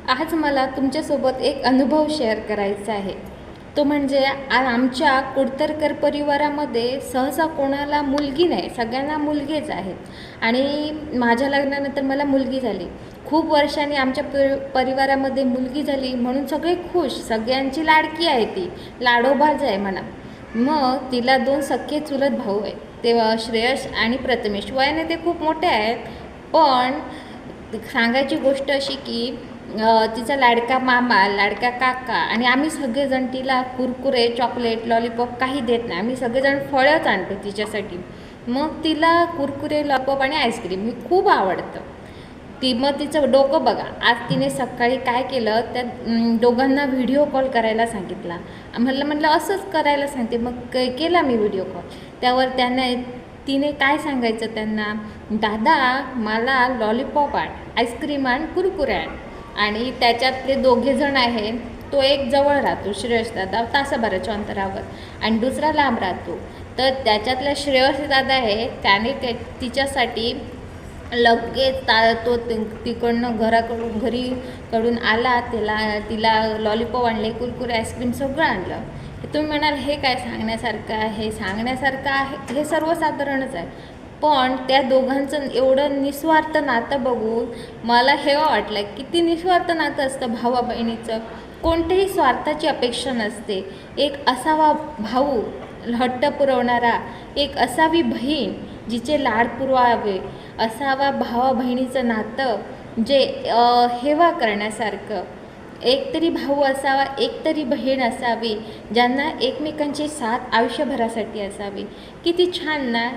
आज मला तुमच्यासोबत एक अनुभव शेअर करायचा आहे. तो म्हणजे आमच्या कुडतरकर परिवारामध्ये सहसा कोणाला मुलगी नाही, सगळ्यांना मुलगेच आहेत आणि माझ्या लग्नानंतर मला मुलगी झाली. खूप वर्षांनी आमच्या परिवारामध्ये मुलगी झाली म्हणून सगळे खुश, सगळ्यांची लाडकी आहे ती, लाडोबाज आहे म्हणा. मग तिला 2 सख्खे चुलत भाऊ आहेत. ते श्रेयश आणि प्रथमेश. वयाने ते खूप मोठे आहेत, पण सांगायची गोष्ट अशी की तिचा लाडका मामा, लाडका काका आणि आम्ही सगळेजण तिला कुरकुरे, चॉकलेट, लॉलीपॉप काही देत नाही. आम्ही सगळेजण फळंच आणतो तिच्यासाठी. मग तिला कुरकुरे, लॉलीपॉप आणि आईस्क्रीम हे खूप आवडतं. मग तिचं डोकं बघा, आज तिने सकाळी काय केलं, त्या दोघांना व्हिडिओ कॉल करायला सांगितला. म्हटलं असंच करायला सांगते. मग केला मी व्हिडिओ कॉल. त्यावर तिने काय सांगायचं त्यांना, दादा मला लॉलीपॉप आण, आईस्क्रीम आण, कुरकुरे आण. आणि त्याच्यातले दोघेजण आहे, तो एक जवळ राहतो श्रेयस दादा, तासाभराच्या अंतरावर, आणि दुसरा लांब राहतो. तर त्याच्यातला श्रेयस दादा आहे, त्याने तिच्यासाठी लगेच तो तिकडनं घरीकडून आला, तिला लॉलीपॉप आणले, कुरकुरे, आईस्क्रीम सगळं आणलं. तुम्ही म्हणाल हे काय सांगण्यासारखं आहे? सांगण्यासारखं आहे, हे सर्वसाधारणच आहे. पण त्या दोघांचं एवढं निस्वार्थ नातं बघून मला हे वाटलं, किती निस्वार्थ नातं असतं भावा बहिणीचं. कोणत्याही स्वार्थाची अपेक्षा नसते. एक असावा भाऊ हट्ट पुरवणारा, एक असावी बहीण जिचे लाड पुरवावे, असावा भावा बहिणीचं नातं जे हेवा करण्यासारखं. एक तरी भाऊ असावा, एक तरी बहीण असावी, ज्यांना एकमेकांची साथ आयुष्यभरासाठी असावी. किती छान ना.